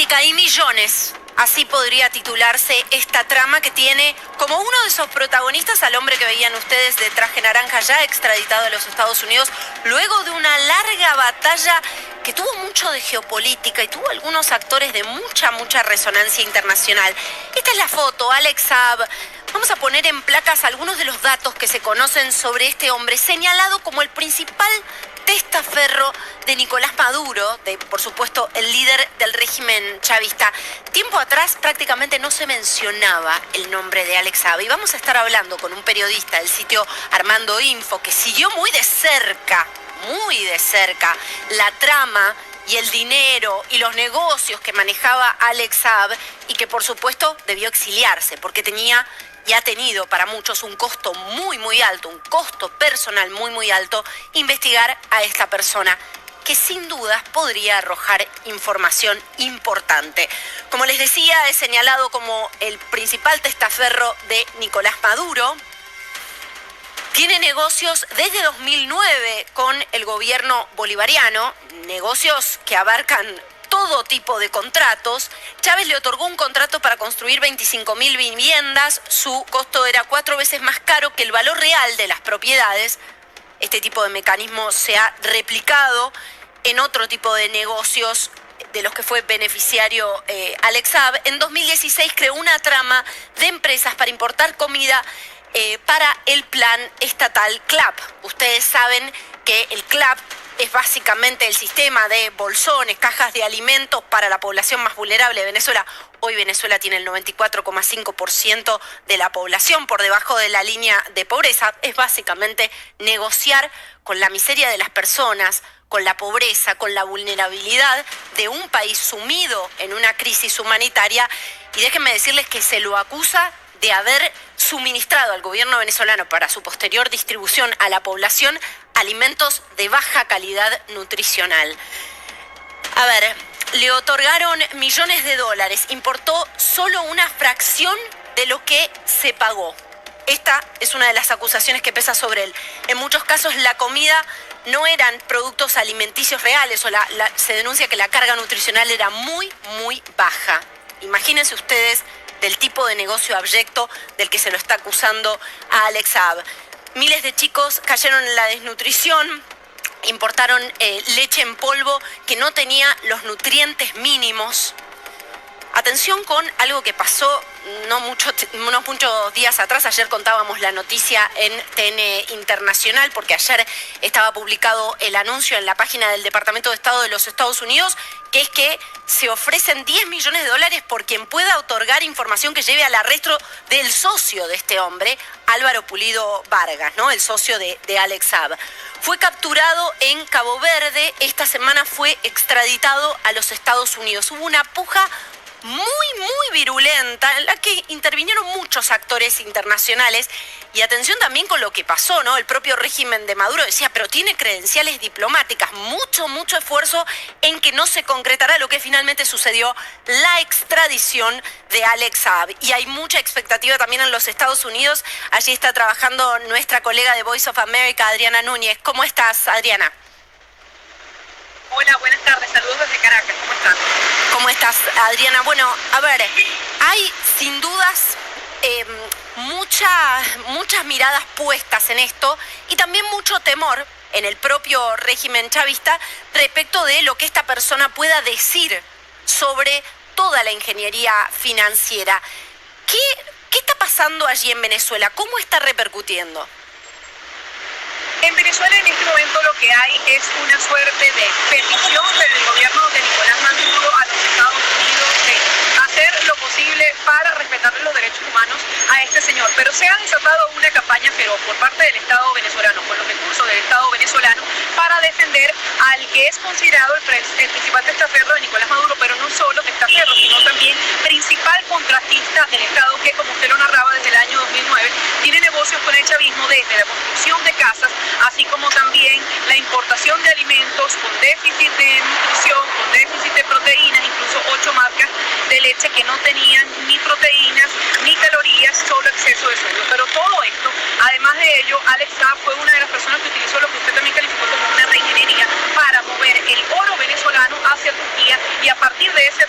política y millones. Así podría titularse esta trama que tiene como uno de esos protagonistas al hombre que veían ustedes de traje naranja, ya extraditado a los Estados Unidos, luego de una larga batalla que tuvo mucho de geopolítica y tuvo algunos actores de mucha resonancia internacional. Esta es la foto, Alex Saab. Vamos a poner en placas algunos de los datos que se conocen sobre este hombre, señalado como el principal testaferro de Nicolás Maduro, por supuesto, el líder del régimen chavista. Tiempo atrás prácticamente no se mencionaba el nombre de Alex Saab. Y vamos a estar hablando con un periodista del sitio Armando Info, que siguió muy de cerca, la trama y el dinero y los negocios que manejaba Alex Saab, y que por supuesto debió exiliarse porque tenía y ha tenido para muchos un costo muy alto, un costo personal muy alto, investigar a esta persona que sin dudas podría arrojar información importante. Como les decía, es señalado como el principal testaferro de Nicolás Maduro. Tiene negocios desde 2009 con el gobierno bolivariano, negocios que abarcan todo tipo de contratos. Chávez le otorgó un contrato para construir 25.000 viviendas. Su costo era 4 veces más caro que el valor real de las propiedades. Este tipo de mecanismo se ha replicado en otro tipo de negocios de los que fue beneficiario Alex Saab. En 2016 creó una trama de empresas para importar comida para el plan estatal CLAP. Ustedes saben que el CLAP es básicamente el sistema de bolsones, cajas de alimentos para la población más vulnerable de Venezuela. Hoy Venezuela tiene el 94,5% de la población por debajo de la línea de pobreza. Es básicamente negociar con la miseria de las personas, con la pobreza, con la vulnerabilidad de un país sumido en una crisis humanitaria. Y déjenme decirles que se lo acusa de haber suministrado al gobierno venezolano para su posterior distribución a la población alimentos de baja calidad nutricional. A ver, le otorgaron millones de dólares, importó solo una fracción de lo que se pagó. Esta es una de las acusaciones que pesa sobre él. En muchos casos la comida no eran productos alimenticios reales, o se denuncia que la carga nutricional era muy baja. Imagínense ustedes del tipo de negocio abyecto del que se lo está acusando a Alex Saab. Miles de chicos cayeron en la desnutrición, importaron leche en polvo que no tenía los nutrientes mínimos. Atención con algo que pasó unos muchos días atrás. Ayer contábamos la noticia en TN Internacional, porque ayer estaba publicado el anuncio en la página del Departamento de Estado de los Estados Unidos, que es que se ofrecen 10 millones de dólares por quien pueda otorgar información que lleve al arresto del socio de este hombre, Álvaro Pulido Vargas, ¿no? El socio de Alex Saab. Fue capturado en Cabo Verde. Esta semana fue extraditado a los Estados Unidos. Hubo una puja muy virulenta, en la que intervinieron muchos actores internacionales. Y atención también con lo que pasó, ¿no? El propio régimen de Maduro decía, pero tiene credenciales diplomáticas, mucho esfuerzo en que no se concretará lo que finalmente sucedió, la extradición de Alex Saab. Y hay mucha expectativa también en los Estados Unidos. Allí está trabajando nuestra colega de Voice of America, Adriana Núñez. ¿Cómo estás, Adriana? Hola, buenas tardes, saludos desde Caracas, ¿cómo están? ¿Cómo estás, Adriana? Bueno, a ver, hay sin dudas muchas miradas puestas en esto, y también mucho temor en el propio régimen chavista respecto de lo que esta persona pueda decir sobre toda la ingeniería financiera. ¿Qué está pasando allí en Venezuela? ¿Cómo está repercutiendo? En Venezuela en este momento lo que hay es una suerte de petición del gobierno de Nicolás Maduro a los Estados Unidos de hacer lo posible para respetarle los derechos humanos a este señor. Pero se ha desatado una campaña feroz por parte del Estado venezolano, con los recursos del Estado venezolano, para defender al que es considerado el principal testaferro de Nicolás Maduro, pero no solo testaferro, sino también principal contratista del Estado, que, como usted lo narraba, desde el año 2009 tiene negocios con el chavismo desde la construcción de casas, así como también la importación de alimentos con déficit de nutrición, con déficit de proteínas, incluso 8 marcas de leche que no tenían ni proteínas ni calorías, solo exceso de sodio. Pero todo esto, además de ello, Alex Saab fue una de las personas que utilizó lo que usted también calificó como una reingeniería para mover el oro venezolano hacia Turquía, y a partir de ese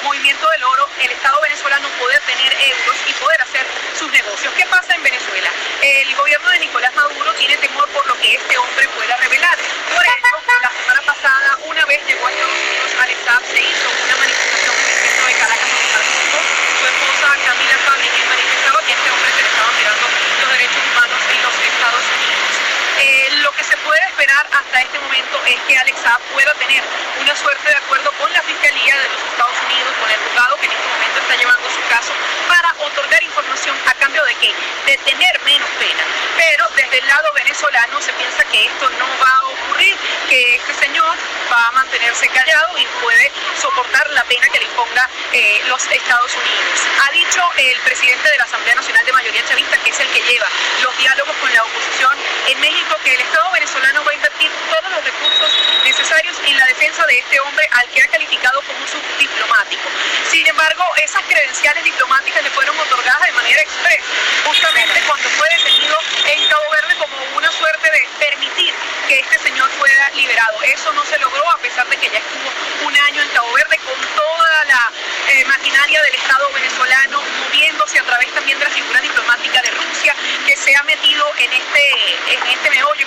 movimiento del oro, el Estado venezolano poder tener euros y poder hacer sus negocios. ¿Qué pasa en Venezuela? El gobierno de Nicolás Maduro tiene temor por lo que este hombre pueda revelar. Por ello, la semana pasada, una vez llegó a Estados Unidos, Alex Saab se hizo una manifestación en el centro de Caracas, donde participó su esposa Camila Fabri, quien manifestaba que este hombre se le estaba violando los derechos humanos en los Estados Unidos. Lo que se puede esperar hasta este momento es que Alex Saab pueda tener una suerte de acuerdo con la Fiscalía de los Estados Unidos, con el juzgado que en este momento está llevando su caso, para otorgar información a cambio de ¿qué? De tener menos pena. Pero desde el lado venezolano se piensa que esto no va a ocurrir, que este señor va a mantenerse callado y puede soportar la pena que le imponga los Estados Unidos. Ha dicho el presidente de la Asamblea Nacional de Mayoría Chavista, que es el que lleva los diálogos con la oposición en México, que el Estado venezolano va a invertir todos los recursos necesarios en la defensa de este hombre al que ha calificado como subdiplomático. Sin embargo, esas credenciales diplomáticas le fueron otorgadas de manera express, justamente cuando fue detenido en Cabo Verde, como una suerte de permitir que este señor fuera liberado. Eso no se logró, a pesar de que ya estuvo un año en Cabo Verde con toda la maquinaria del Estado venezolano moviéndose a través también de la figura diplomática de Rusia, que se ha metido en el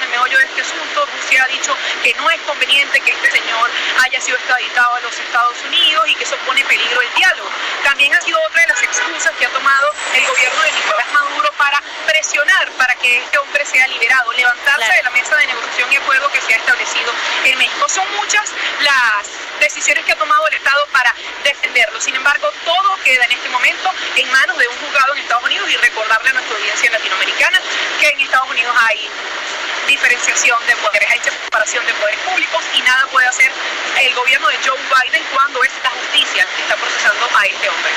meollo de este asunto. Rusia ha dicho que no es conveniente que este señor haya sido extraditado a los Estados Unidos y que eso pone en peligro el diálogo. También ha sido otra de las excusas que ha tomado el gobierno de Nicolás Maduro para presionar para que este hombre sea liberado, levantarse de la mesa de negociación y acuerdo que se ha establecido en México. Son muchas las decisiones que ha tomado el Estado para defenderlo. Sin embargo, todo queda en este momento en manos de un juzgado en Estados Unidos, y recordarle a nuestra audiencia latinoamericana que en Estados Unidos hay diferenciación de poderes, hay separación de poderes públicos, y nada puede hacer el gobierno de Joe Biden cuando es la justicia que está procesando a este hombre.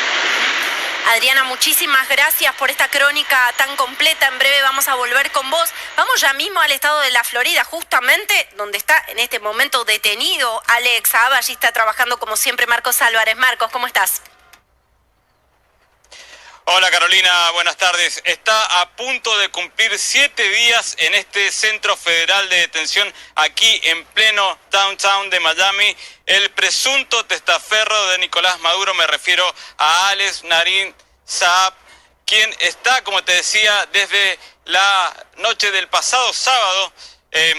Adriana, muchísimas gracias por esta crónica tan completa. En breve vamos a volver con vos. Vamos ya mismo al estado de la Florida, justamente donde está en este momento detenido Alex Saab. Allí está trabajando como siempre Marcos Álvarez. Marcos, ¿cómo estás? Hola Carolina, buenas tardes. Está a punto de cumplir 7 días en este centro federal de detención aquí en pleno downtown de Miami. El presunto testaferro de Nicolás Maduro, me refiero a Alex Narim Saab, quien está, como te decía, desde la noche del pasado sábado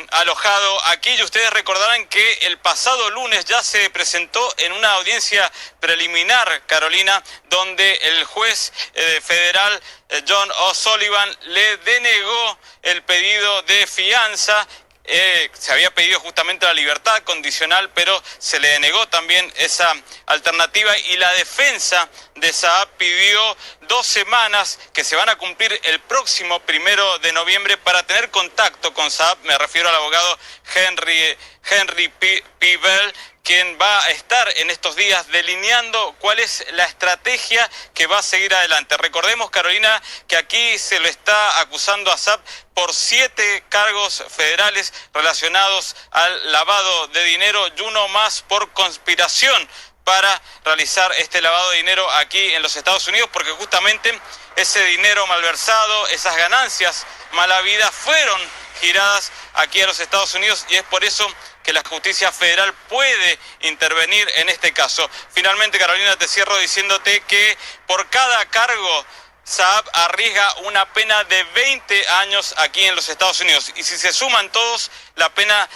alojado aquí. Y ustedes recordarán que el pasado lunes ya se presentó en una audiencia preliminar, Carolina, donde el juez federal John O'Sullivan le denegó el pedido de fianza. Se había pedido justamente la libertad condicional, pero se le denegó también esa alternativa, y la defensa de Saab pidió 2 semanas que se van a cumplir el próximo 1 de noviembre para tener contacto con Saab. Me refiero al abogado Henry P. Bell, quien va a estar en estos días delineando cuál es la estrategia que va a seguir adelante. Recordemos, Carolina, que aquí se lo está acusando a Saab por 7 cargos federales relacionados al lavado de dinero y uno más por conspiración para realizar este lavado de dinero aquí en los Estados Unidos, porque justamente ese dinero malversado, esas ganancias mal habidas fueron giradas aquí a los Estados Unidos, y es por eso que la justicia federal puede intervenir en este caso. Finalmente, Carolina, te cierro diciéndote que por cada cargo Saab arriesga una pena de 20 años aquí en los Estados Unidos, y si se suman todos, la pena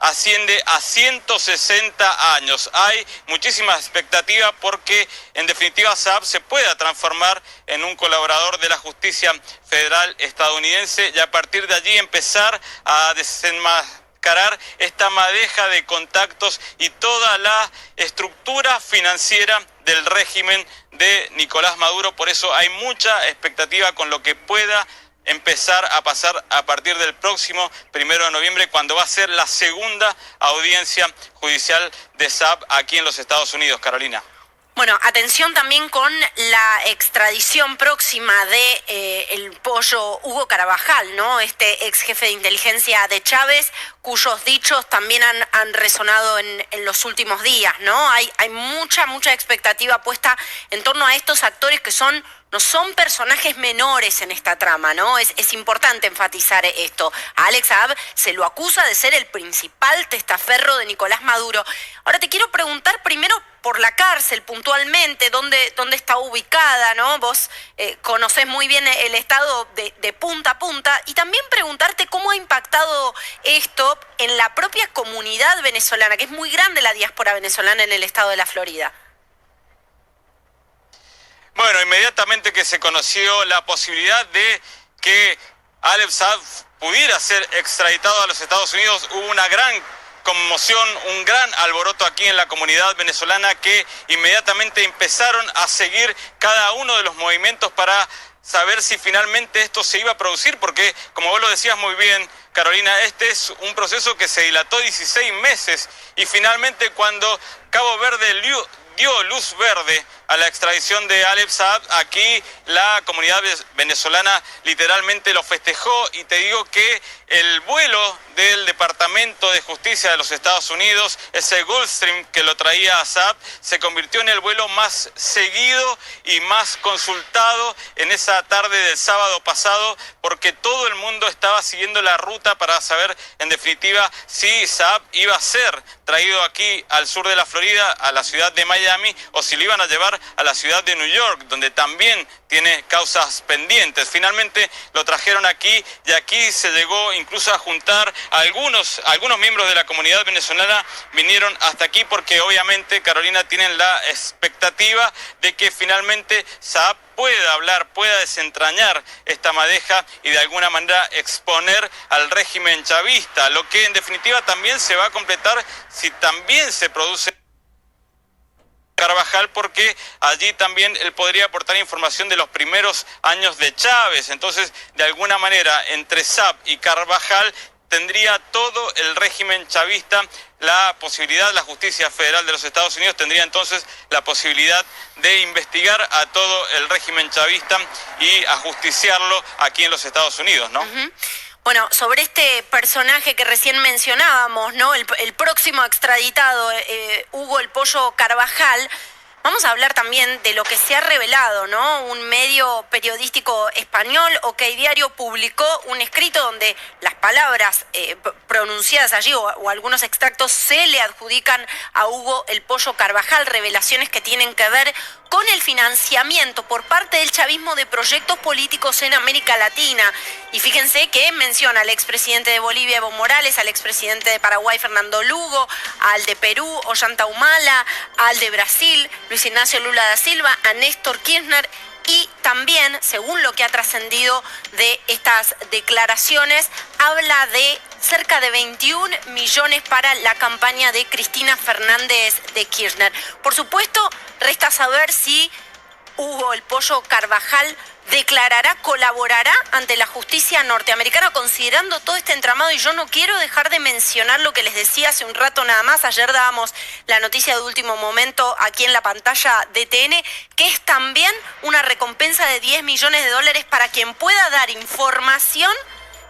asciende a 160 años. Hay muchísima expectativa porque, en definitiva, Saab se pueda transformar en un colaborador de la justicia federal estadounidense, y a partir de allí empezar a desenmascarar esta madeja de contactos y toda la estructura financiera del régimen de Nicolás Maduro. Por eso hay mucha expectativa con lo que pueda empezar a pasar a partir del próximo 1 de noviembre, cuando va a ser la segunda audiencia judicial de Saab aquí en los Estados Unidos, Carolina. Bueno, atención también con la extradición próxima de el pollo Hugo Carvajal, ¿no? Este ex jefe de inteligencia de Chávez, cuyos dichos también han resonado en los últimos días, ¿no? Hay mucha expectativa puesta en torno a estos actores que no son personajes menores en esta trama, ¿no? Es importante enfatizar esto. A Alex Saab se lo acusa de ser el principal testaferro de Nicolás Maduro. Ahora te quiero preguntar primero por la cárcel puntualmente, dónde está ubicada, ¿no? Vos conocés muy bien el estado de punta a punta, y también preguntarte cómo ha impactado esto en la propia comunidad venezolana, que es muy grande la diáspora venezolana en el estado de la Florida. Bueno, inmediatamente que se conoció la posibilidad de que Alex Saab pudiera ser extraditado a los Estados Unidos, hubo una gran conmoción, un gran alboroto aquí en la comunidad venezolana, que inmediatamente empezaron a seguir cada uno de los movimientos para saber si finalmente esto se iba a producir, porque como vos lo decías muy bien, Carolina, este es un proceso que se dilató 16 meses y finalmente cuando Cabo Verde dio luz verde a la extradición de Alex Saab, aquí la comunidad venezolana literalmente lo festejó, y te digo que el vuelo del Departamento de Justicia de los Estados Unidos, ese Gulfstream que lo traía a Saab, se convirtió en el vuelo más seguido y más consultado en esa tarde del sábado pasado, porque todo el mundo estaba siguiendo la ruta para saber en definitiva si Saab iba a ser traído aquí al sur de la Florida, a la ciudad de Miami, o si lo iban a llevar a la ciudad de New York, donde también tiene causas pendientes. Finalmente lo trajeron aquí, y aquí se llegó incluso a juntar a algunos miembros de la comunidad venezolana, vinieron hasta aquí porque obviamente, Carolina, tienen la expectativa de que finalmente Saab pueda hablar, pueda desentrañar esta madeja y de alguna manera exponer al régimen chavista, lo que en definitiva también se va a completar si también se produce Carvajal, porque allí también él podría aportar información de los primeros años de Chávez. Entonces, de alguna manera, entre Saab y Carvajal tendría todo el régimen chavista la posibilidad, la justicia federal de los Estados Unidos tendría entonces la posibilidad de investigar a todo el régimen chavista y ajusticiarlo aquí en los Estados Unidos, ¿no? Uh-huh. Bueno, sobre este personaje que recién mencionábamos, ¿no? El próximo extraditado, Hugo el Pollo Carvajal, vamos a hablar también de lo que se ha revelado, ¿no? Un medio periodístico español, OK Diario, publicó un escrito donde las palabras pronunciadas allí o algunos extractos se le adjudican a Hugo el Pollo Carvajal, revelaciones que tienen que ver con el financiamiento por parte del chavismo de proyectos políticos en América Latina. Y fíjense que menciona al expresidente de Bolivia, Evo Morales, al expresidente de Paraguay, Fernando Lugo, al de Perú, Ollanta Humala, al de Brasil, Luis Ignacio Lula da Silva, a Néstor Kirchner, y también, según lo que ha trascendido de estas declaraciones, habla de cerca de 21 millones para la campaña de Cristina Fernández de Kirchner. Por supuesto, resta saber si Hugo el Pollo Carvajal declarará, colaborará ante la justicia norteamericana considerando todo este entramado. Y yo no quiero dejar de mencionar lo que les decía hace un rato nada más. Ayer dábamos la noticia de último momento aquí en la pantalla de TN, que es también una recompensa de $10 millones para quien pueda dar información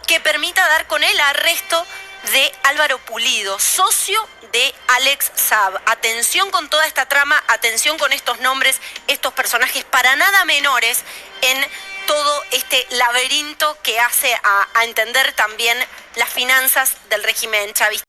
que permita dar con el arresto de Álvaro Pulido, socio de Alex Saab. Atención con toda esta trama, atención con estos nombres, estos personajes para nada menores en todo este laberinto que hace a entender también las finanzas del régimen chavista.